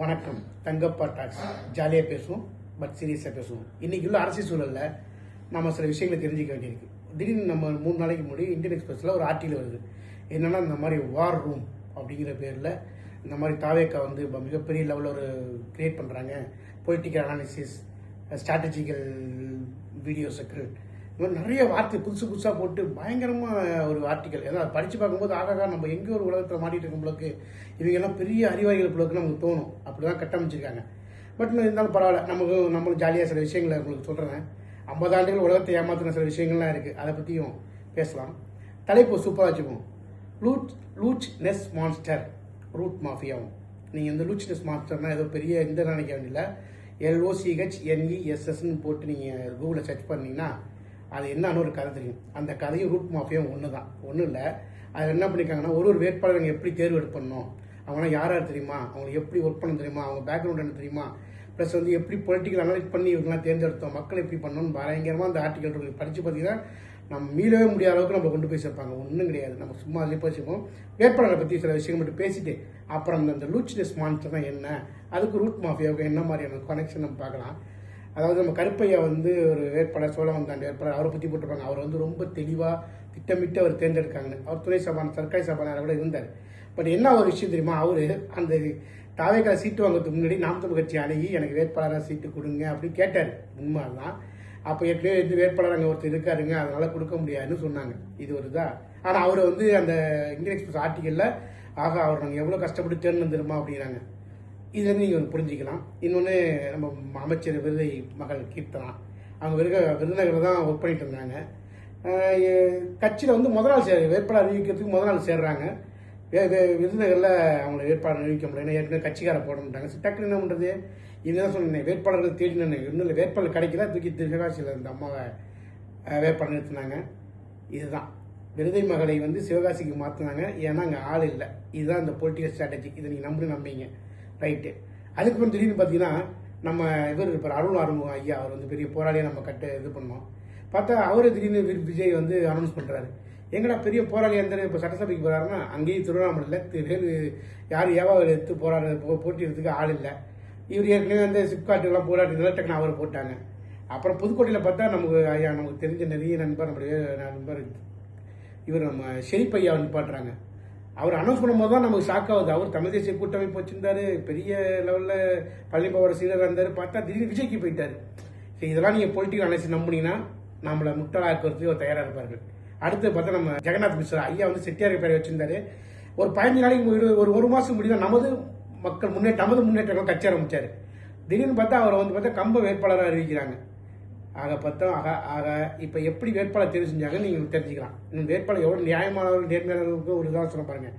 வணக்கம். தங்கப்பா டாக்ஸ். ஜாலியாக பேசுவோம், பட் சீரியஸாக பேசுவோம். இன்றைக்கி உள்ள அரசியல் சூழலில் நம்ம சில விஷயங்களை தெரிஞ்சிக்க வேண்டியிருக்கு. திடீர்னு நம்ம 3 நாளைக்கு முன்னாடி இந்தியன் எக்ஸ்பிரஸில் ஒரு ஆர்டிக்கல் வருது. என்னென்னா, இந்த மாதிரி வார் ரூம் அப்படிங்கிற பேரில் இந்த மாதிரி தாவேக்கா வந்து மிகப்பெரிய லெவலில் ஒரு கிரியேட் பண்ணுறாங்க. பொலிட்டிக்கல் அனாலிசிஸ், ஸ்ட்ராட்டஜிக்கல் வீடியோஸுக்கள், இந்த மாதிரி நிறைய வார்த்தை புதுசு புதுசாக போட்டு பயங்கரமாக ஒரு ஆர்டிக்கல். ஏன்னா அதை படித்து பார்க்கும்போது ஆகாகா நம்ம எங்கே ஒரு உலகத்தில் மாட்டிகிட்டு இருக்கும் பிள்ளைக்கு இவங்கெல்லாம் பெரிய அறிவாளிகள் பிள்ளைக்கு நமக்கு தோணும். அப்படி தான் கட்டமைச்சிருக்காங்க. பட் இருந்தாலும் பரவாயில்ல, நம்மளும் ஜாலியாக சில விஷயங்களை உங்களுக்கு சொல்கிறேன். 50 ஆண்டுகள் உலகத்தை ஏமாற்றின சில விஷயங்கள்லாம் இருக்குது. அதை பற்றியும் பேசலாம். தலைப்பு சூப்பராக வச்சுப்போம். லூச்னஸ் மான்ஸ்டர், ரூட் மாஃபியாவும். நீங்கள் இந்த லூச்னஸ் மான்ஸ்டர்னால் ஏதோ பெரிய இந்த நினைக்க வேண்டியதில்லை. LOCHNESSன்னு போட்டு நீங்கள் கூகுளில் சர்ச் பண்ணிங்கன்னா அது என்னன்னு ஒரு கதை தெரியும். அந்த கதையும் ரூட் மாஃபியாவும் ஒன்றும் இல்லை. அதில் என்ன பண்ணியிருக்காங்கன்னா, ஒரு வேட்பாளர் எப்படி தேர்வு பண்ணணும், அவங்களாம் யார் தெரியுமா, அவங்களுக்கு எப்படி ஒர்க் பண்ண தெரியுமா, அவங்க பேக்ரவுண்ட் என்ன தெரியுமா, ப்ளஸ் வந்து எப்படி பொலிட்டிக்கல் அனலைஸ் பண்ணி இவங்கெல்லாம் தேர்ந்தெடுத்தோம், மக்கள் எப்படி பண்ணணும்னு பயங்கரமாக அந்த ஆர்டிக்கல் இருக்குது. படித்து பார்த்தீங்கன்னா நம்ம மீளவே முடியாத அளவுக்கு நம்ம கொண்டு போய் சேர்ப்பாங்க. ஒன்றும் கிடையாது, நம்ம சும்மா அதிலே போச்சுப்போம். வேட்பாளரை பற்றி சில விஷயங்கள் மட்டும் பேசிட்டு அப்புறம் அந்த லூச்னஸ் மான்ஸ்டர் தான் என்ன, அதுக்கு ரூட் மாஃபியாவுக்கு என்ன மாதிரியான கனெக்ஷன் நம்ம பார்க்கலாம். அதாவது நம்ம கருப்பையா வந்து ஒரு வேட்பாளர், சோழவந்தான் வேட்பாளர், அவரை பற்றி போட்டிருப்பாங்க. அவர் வந்து ரொம்ப தெளிவாக திட்டமிட்டு அவர் தேர்ந்தெடுக்காங்கன்னு. அவர் துணை சபான சர்க்காரி சபாநாயகர் கூட இருந்தார். பட் என்ன ஒரு விஷயம் தெரியுமா, அவர் அந்த தாவேக்கா சீட்டு வாங்கிறதுக்கு முன்னாடி நாம் தமிழ் கட்சி அணுகி எனக்கு வேட்பாளராக சீட்டு கொடுங்க அப்படின்னு கேட்டார். உண்மை தான். அப்போ ஏற்கனவே இது வேட்பாளர் அங்கே ஒருத்தர் இருக்காருங்க, அதனால் கொடுக்க முடியாதுன்னு சொன்னாங்க. இது ஒரு இதா. ஆனால் அவர் வந்து அந்த இந்தியன் எக்ஸ்பிரஸ் ஆர்டிக்கலில் ஆகா அவர் நாங்கள் எவ்வளோ கஷ்டப்பட்டு தேர்ந்தெடுமா அப்படிங்கிறாங்க. இதுலேருந்து நீங்கள் புரிஞ்சிக்கலாம். இன்னொன்று, நம்ம அமைச்சர் விருதை மகள் கீர்த்தனா, அவங்க விருதுநகரில் தான் ஒர்க் பண்ணிட்டு இருந்தாங்க. கட்சியில் வந்து முதல் நாள் வேட்பாளர் அறிவிக்கிறதுக்கு முதல் நாள் சேர்றாங்க. விருதுநகரில் அவங்கள வேட்பாளர் அறிவிக்க முடியல, ஏற்கனவே கட்சிக்காரை போட மாட்டாங்க. டக்குன்னு என்ன பண்ணுறது, இதுதான் சொன்னேன், வேட்பாளர்கள் தேடினேன். இன்னும் இல்லை, வேட்பாளர் கிடைக்கல, தூக்கி சிவகாசியில் இந்த அம்மாவை வேட்பாளர் நிறுத்தினாங்க. இதுதான் விருதை மகளை வந்து சிவகாசிக்கு மாற்றினாங்க. ஏன்னா அங்கே ஆள் இல்லை. இதுதான் இந்த பொலிட்டிக்கல் ஸ்ட்ராட்டஜி. இதை நீங்கள் நம்பிங்க, ரைட்டு. அதுக்கப்புறம் திடீர்னு பார்த்தீங்கன்னா, நம்ம இவர் இருப்பார் அருள் ஐயா, அவர் வந்து பெரிய போராளியை நம்ம இது பண்ணோம். பார்த்தா அவரு திடீர்னு விஜய் வந்து அனௌன்ஸ் பண்ணுறாரு. எங்கடா பெரிய போராளியாக இருந்தார், இப்போ சட்டசபைக்கு போகிறாருன்னா அங்கேயும் திருவண்ணாமலையில் யார் ஏவாவில் எடுத்து போட்டியிடறதுக்கு ஆள் இல்லை. இவர் ஏற்கனவே வந்து சிப்காட்டுக்கெல்லாம் போராட்டத்தில் டக்குன்னு அவரை போட்டாங்க. அப்புறம் புதுக்கோட்டையில் பார்த்தா நமக்கு தெரிஞ்ச நிறைய நம்மளுடைய நண்பர் இவர் நம்ம ஷெரீப் நிப்பாட்டுறாங்க. அவர் அனௌன்ஸ் பண்ணும்போது தான் நமக்கு ஷாக் ஆகுது. அவர் தமிழ் தேசிய கூட்டமைப்பு வச்சிருந்தாரு, பெரிய லெவலில் பழனிபாவோட சீடராக இருந்தார். பார்த்தா திடீர்னு விஜய்க்கு போயிட்டார். சரி, இதெல்லாம் நீங்கள் பொலிட்டிக்கல் அனலைசிஸ் நம்பினீங்கன்னா நம்மளை முட்டாளாக்குறதுக்கு ஒரு தயாராக இருப்பார்கள். அடுத்து பார்த்தா நம்ம ஜெகநாத் மிஸ்ரா ஐயா வந்து செட்டியார் பேரை வச்சிருந்தாரு. ஒரு 15 நாளைக்கு ஒரு மாதம் முன்னாடி தான் நமது முன்னேற்றங்கள் கட்சி ஆரம்பிச்சார். திடீர்னு பார்த்தா அவரை வந்து பார்த்தா கம்ப வேட்பாளராக அறிவிக்கிறாங்க. இப்போ எப்படி வேட்பாளர் தேர்வு செஞ்சாங்கன்னு நீங்கள் தெரிஞ்சுக்கலாம். இன்னும் வேட்பாளர் எவ்வளோ நியாயமானவர்கள் நேர்மையாளர்களுக்கு ஒரு உதாரணம் சொல்ல பாருங்க.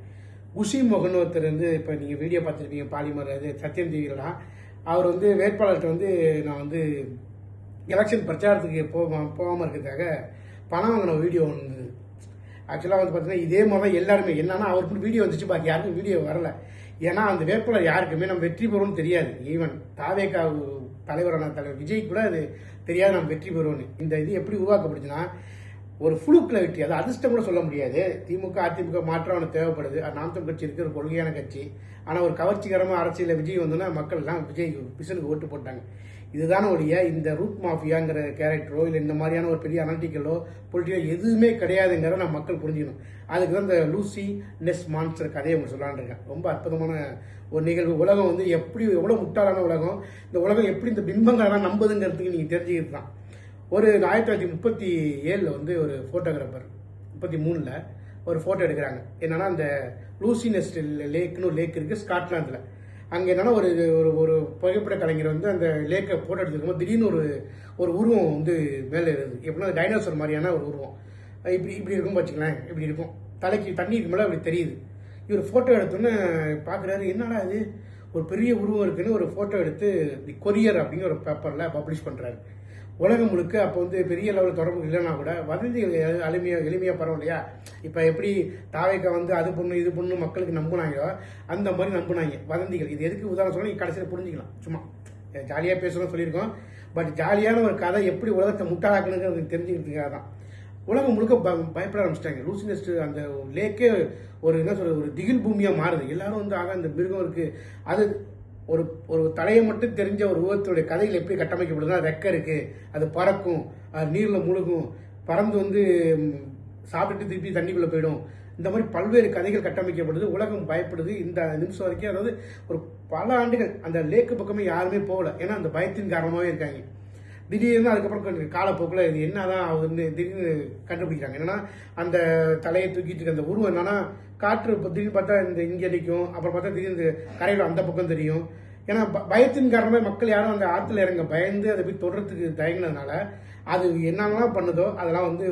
குஷி மோகன் ஒருத்தர் வந்து, இப்போ நீங்கள் வீடியோ பார்த்துருப்பீங்க, பாலிமர் அது சத்தியம் டிவிலாம். அவர் வந்து வேட்பாளர்கிட்ட வந்து நான் வந்து எலெக்ஷன் பிரச்சாரத்துக்கு போகாமல் இருக்கிறதுக்காக பணம் வாங்கின வீடியோ ஒன்று. ஆக்சுவலாக வந்து பார்த்தீங்கன்னா இதே மாதிரி தான் எல்லாருமே. என்னன்னா அவருக்கு வீடியோ வந்துச்சு, பாக்கி யாருக்கும் வீடியோ வரல. ஏன்னா அந்த வேட்பாளர் யாருக்குமே நம்ம வெற்றி பெறுவோம்னு தெரியாது. ஈவன் தாவேக்கா தலைவரான தலைவர் விஜய் கூட அது தெரியாது நம்ம வெற்றி பெறுவோன்னு. இந்த இது எப்படி உருவாக்கப்படுச்சுன்னா, ஒரு ஃபுளுக்கில் வெற்றி, அது அதிர்ஷ்டம் கூட சொல்ல முடியாது. திமுக அதிமுக மாற்றம் அவனுக்கு தேவைப்படுது. நாம் தமிழ் கட்சி இருக்கிற ஒரு கொள்கையான கட்சி. ஆனால் ஒரு கவர்ச்சிகரமாக அரசியலில் விஜய் வந்தோன்னா மக்கள் எல்லாம் விஜய் பிசனுக்கு ஓட்டு போட்டாங்க. இதுதான ஒழிய இந்த ரூட் மாஃபியாங்கிற கேரக்டரோ இல்லை இந்த மாதிரியான ஒரு பெரிய அனாலிட்டிக்கலோ பொலிட்டிக்கோ எதுவுமே கிடையாதுங்கிறத நம்ம மக்கள் புரிஞ்சுக்கணும். அதுக்கு தான் இந்த லூசினஸ் மான்ஸ்டர் கதையை அவங்க சொல்லான்னு இருக்கேன். ரொம்ப அற்புதமான ஒரு நிகழ்வு. உலகம் வந்து எவ்வளோ முட்டாளான உலகம், இந்த உலகம் எப்படி இந்த பிம்பங்களெல்லாம் நம்புதுங்கிறதுக்கு நீங்கள் தெரிஞ்சுக்கிட்டு தான். ஒரு 1937 வந்து ஒரு ஃபோட்டோகிராஃபர் 33 ஒரு ஃபோட்டோ எடுக்கிறாங்க. என்னன்னா அந்த லூசினஸ் லேக்னு லேக் இருக்குது ஸ்காட்லாண்டில். அங்கே என்னன்னா ஒரு ஒரு புகைப்பட கலைஞர் வந்து அந்த லேக்கை ஃபோட்டோ எடுத்துருக்கும்போது திடீர்னு ஒரு உருவம் வந்து மேலே இருக்குது. எப்படின்னா டைனோசர் மாதிரியான ஒரு உருவம். இப்படி இருக்கும் வச்சுக்கலாம், இப்படி இருக்கும், தலைக்கு தண்ணீருக்கு மேலே அப்படி தெரியுது. இவர் ஃபோட்டோ எடுத்தோன்னே பார்க்குறாரு, என்னடா இது ஒரு பெரிய உருவம் இருக்குன்னு ஒரு ஃபோட்டோ எடுத்து தி கொரியர் அப்படிங்கிற ஒரு பேப்பரில் பப்ளிஷ் பண்ணுறாரு. உலகம் முழுக்க அப்போ வந்து பெரிய லெவலில் தொடர்பு இல்லைன்னா கூட வதந்திகள் எளிமையாக பரவாயில்லையா. இப்போ எப்படி தாவேக்கா வந்து அது பொண்ணு இது பொண்ணு மக்களுக்கு நம்பினாங்களோ அந்த மாதிரி நம்பினாங்க வதந்திகள். இது எதுக்கு உதாரணம் சொன்னால் நீங்கள் கடைசியில் புரிஞ்சுக்கலாம். சும்மா ஜாலியாக பேசணும்னு சொல்லியிருக்கோம். பட் ஜாலியான ஒரு கதை எப்படி உலகத்தை முட்டாளாக்கணுங்கிறது தெரிஞ்சுக்கிறதுக்காக தான். உலகம் முழுக்க பயப்பட ஆரம்பிச்சிட்டாங்க. லூசினஸ்ட் அந்த லேக்கே ஒரு என்ன சொல்றது, ஒரு திகில் பூமியாக மாறுது. எல்லாரும் வந்து ஆக இந்த மிருகம் இருக்குது, அது ஒரு ஒரு தலையை மட்டும் தெரிஞ்ச ஒரு உருவத்துடைய கதைகள் எப்படி கட்டமைக்கப்படுதுன்னா, ரெக்க இருக்கு, அது பறக்கும், அது நீரில் முழுகும், பறந்து வந்து சாப்பிட்டுட்டு திருப்பி தண்ணிக்குள்ளே போயிடும். இந்த மாதிரி பல்வேறு கதைகள் கட்டமைக்கப்படுது. உலகம் பயப்படுது இந்த நிமிஷம் வரைக்கும். அதாவது ஒரு பல ஆண்டுகள் அந்த லேக்கு பக்கமே யாருமே போகல. ஏன்னா அந்த பயத்தின் காரணமாகவே இருக்காங்க. திடீர்னு அதுக்கப்புறம் கொஞ்சம் காலப்போக்கில் இது என்னதான் ஆகுதுன்னு திடீர்னு கண்டுபிடிக்கிறாங்க. என்னன்னா அந்த தலையை தூக்கிட்டு இருக்க அந்த உருவம் என்னன்னா, காற்று இப்போ திடீர்னு பார்த்தா இந்த இங்கே அடிக்கும், அப்புறம் பார்த்தா திடீர்னு கரையில் அந்த பக்கம் தெரியும். ஏன்னா பயத்தின் காரணமாக மக்கள் யாரும் அந்த ஆற்றுல இறங்க பயந்து அதை போய் தொடர்றதுக்கு தயங்கினதுனால அது என்னென்னலாம் பண்ணுதோ அதெல்லாம் வந்து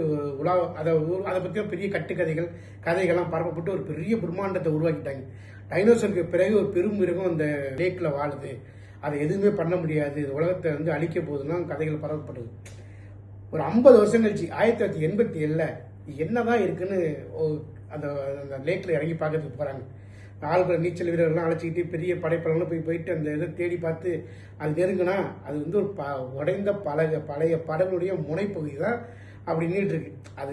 அதை பற்றியும் பெரிய கட்டுக்கதைகள் கதைகள்லாம் பரப்பப்பட்டு ஒரு பெரிய பிரம்மாண்டத்தை உருவாக்கிட்டாங்க. டைனோசருக்கு பிறகு ஒரு பெரும் மிருகம் அந்த லேக்கில் வாழுது, அதை எதுவுமே பண்ண முடியாது, உலகத்தை வந்து அழிக்க போகுதுன்னா கதைகள் பரப்பப்படுது. ஒரு 50 வருஷம் கழிச்சு 1987 என்னதான் இருக்குன்னு அந்த அந்த லேக்கில் இறங்கி பார்க்கறதுக்கு போகிறாங்க. ஆள்கள் நீச்சல் வீரர்கள்லாம் அழைச்சிக்கிட்டு பெரிய படைப்பெல்லாம் போயிட்டு அந்த இதை தேடி பார்த்து அது நெருங்கினா அது வந்து ஒரு உடைந்த பழைய படகுடைய முனைப்பகுதி தான் அப்படி நின்றுட்டு இருக்கு. அது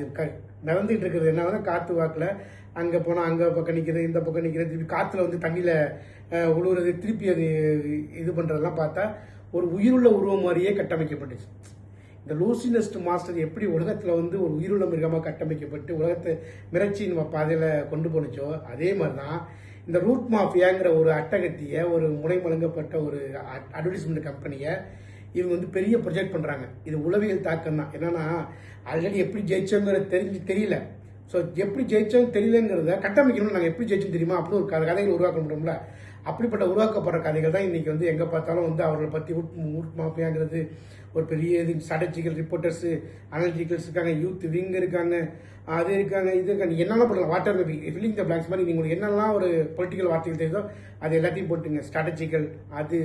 நடந்துகிட்டு இருக்கிறது என்ன காற்று வாக்கில் அங்கே போனால் அங்கே பக்கம் நிற்கிறது, இந்த பக்கம் நிற்கிறது, திருப்பி காற்றுல வந்து தண்ணியில் உழுவுறது, திருப்பி அது இது பண்ணுறதெல்லாம் பார்த்தா ஒரு உயிருள்ள உருவம் மாதிரியே கட்டமைக்கப்பட்டுச்சு. இந்த லூசி நெஸ்ட் மாஸ்டர் எப்படி உலகத்தில் வந்து ஒரு உயிருள்ள மிருகமாக கட்டமைக்கப்பட்டு உலகத்தை மிரட்சி நம்ம பாதையில் கொண்டு போனுச்சோ அதே மாதிரி தான் இந்த ரூட் மாஃபியாங்கிற ஒரு அட்டகத்திய ஒரு முனை வழங்கப்பட்ட ஒரு அட்வர்டைஸ்மெண்ட் கம்பெனியை இவங்க வந்து பெரிய ப்ரொஜெக்ட் பண்ணுறாங்க. இது உளவியல் தாக்கம் தான். என்னன்னா ஆல்ரெடி எப்படி ஜெயிச்சோங்கிறது தெரியல. ஸோ எப்படி ஜெயிச்சோம் தெரியலங்கிறத கட்டமைக்கணும்னு நாங்கள் எப்படி ஜெயிச்சோம் தெரியுமா அப்படின்னு ஒரு கதைகள் உருவாக்க முடியும்ல. அப்படிப்பட்ட உருவாக்கப்படுற கதைகள் தான் இன்னைக்கு வந்து எங்கே பார்த்தாலும் வந்து அவர்களை பற்றி ரூட் மாஃபியாங்கிறது ஒரு பெரிய இது. ஸ்ட்ராட்டஜிக்கல் ரிப்போர்ட்டர்ஸு, அனாலிட்டிக்கல்ஸ் இருக்காங்க, யூத் விங் இருக்காங்க, அது இருக்காங்க, இது இருக்காங்க, என்னெல்லாம் போடலாம். Water maybe filling the blanks மாதிரி நீங்கள் என்னெல்லாம் ஒரு பொலிட்டிக்கல் வார்த்தைகள் தெரியுதோ அது எல்லாத்தையும் போட்டுங்க. ஸ்ட்ராட்டஜிக்கல் அது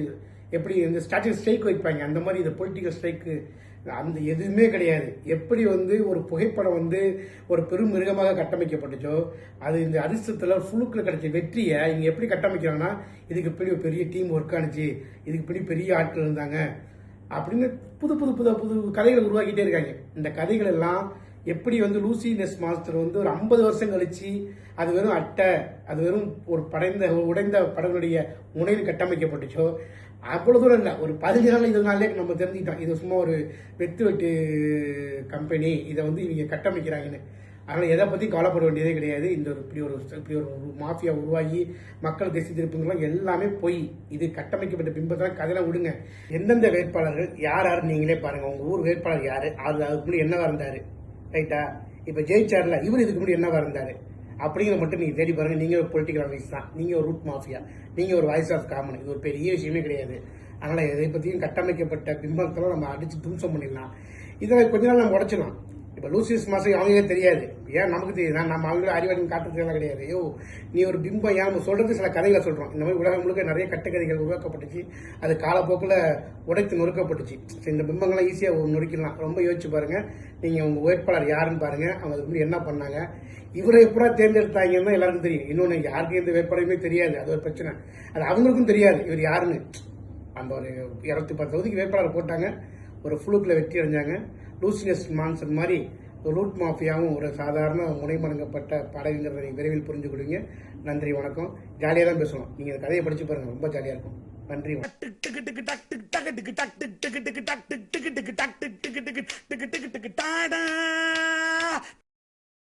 எப்படி இந்த ஸ்ட்ராட்டஜிக் ஸ்ட்ரைக் வைப்பாங்க அந்த மாதிரி இந்த பொலிட்டிக்கல் ஸ்ட்ரைக்கு அந்த எதுவுமே கிடையாது. எப்படி வந்து ஒரு புகைப்படம் வந்து ஒரு பெரும் மிருகமாக கட்டமைக்கப்பட்டுச்சோ அது இந்த அதிர்ஷ்டத்தில் ஃபுல்லுக்கில் கிடைச்ச வெற்றியை இங்கே எப்படி கட்டமைக்கிறாங்கன்னா, இதுக்கு பின்னாடி ஒரு பெரிய டீம் ஒர்க் ஆனிச்சு, இதுக்கு பின்னாடி பெரிய ஆட்கள் இருந்தாங்க அப்படின்னு புது புது புது புது கதைகளை உருவாக்கிட்டே இருக்காங்க. இந்த கதைகள் எல்லாம் எப்படி வந்து லூசி நெஸ்ட் மாஸ்டர் வந்து ஒரு 50 வருஷம் கழிச்சு அது வெறும் அட்டை, அது வெறும் ஒரு உடைந்த படங்களுடைய முனையில் கட்டமைக்கப்பட்டுச்சோ அவ்வளோ தூரம் இல்லை. ஒரு 15 நாள் 20 நாள்லேயே நம்ம தெரிஞ்சுக்கிட்டோம் இது சும்மா ஒரு வெட்டு கம்பெனி, இதை வந்து இவங்க கட்டமைக்கிறாங்கன்னு. அதனால் எதை பற்றி கவலைப்பட வேண்டியதே கிடையாது. இந்த இப்படி ஒரு மாஃபியா உருவாகி மக்கள் திசை திருப்புங்கெல்லாம் எல்லாமே போய் இது கட்டமைக்கப்பட்ட பிம்பத்தான் கதையெல்லாம் விடுங்க. எந்தெந்த வேட்பாளர்கள் யார் நீங்களே பாருங்கள். உங்கள் ஊர் வேட்பாளர் யார், அதுக்கு முன்னாடி என்னவா இருந்தார், ரைட்டா? இப்போ ஜெயிச்சார்ல இவர் இதுக்கு முன்னாடி என்னவா இருந்தார் அப்படிங்கிற மட்டும் நீங்கள் தேடி பாருங்கள். நீங்கள் ஒரு பொலிட்டிக்கல் அனலிஸ்ட் தான், நீங்கள் ஒரு ரூட் மாஃபியா, நீங்கள் ஒரு வாய்ஸ் ஆஃப் காமன். இது ஒரு பெரிய விஷயமே கிடையாது. அதனால் எதை பற்றியும் கட்டமைக்கப்பட்ட பிம்பத்தெல்லாம் நம்ம அடித்து தும்சம் பண்ணிடலாம். இதை கொஞ்ச நாள் நம்ம உடச்சிடலாம். இப்போ லூசியஸ் மாஸ்டர் அவங்களே தெரியாது, ஏன் நமக்கு தெரியுது, நம்ம அவங்களே அறிவாளியும் காட்டுறதுலாம் கிடையாது. ஐயோ நீ ஒரு பிம்பம், ஏன் நம்ம சொல்கிறது சில கதைகளை சொல்கிறோம். இந்த மாதிரி உலகம் முழுக்க நிறைய கட்டுக்கதைகள் உருவாக்கப்பட்டுச்சு, அது காலப்போக்கில் உடைத்து நொறுக்கப்பட்டுச்சு. இந்த பிம்பங்கள்லாம் ஈஸியாக நொறுக்கிடலாம். ரொம்ப யோசிச்சு பாருங்கள். நீங்கள் உங்கள் வேட்பாளர் யாருன்னு பாருங்கள், அவங்க அதுக்கு முன்னாடி என்ன பண்ணாங்க, இவரை எப்படா தேர்ந்தெடுத்தாங்கன்னு எல்லாருக்கும் தெரியும். இன்னொன்று யாருக்கும் எந்த வேட்பாளருமே தெரியாது, அது ஒரு பிரச்சனை. அது அவங்களுக்கும் தெரியாது இவர் யாருன்னு. அந்த ஒரு 210 தொகுதிக்கு வேட்பாளர் போட்டாங்க, ஒரு ஃபுளுக்கில் வெற்றி அடைஞ்சாங்க. லூசி நெஸ்ட் மான்சன் மாதிரி ரூட் மாஃபியாவும் ஒரு சாதாரண முனைமடங்கப்பட்ட படகுங்கிறத நீங்கள் விரைவில் புரிஞ்சு கொடுங்க. நன்றி, வணக்கம். ஜாலியாக தான் பேசணும். நீங்கள் இந்த கதையை படித்து பாருங்கள், ரொம்ப ஜாலியாக இருக்கும். நன்றி.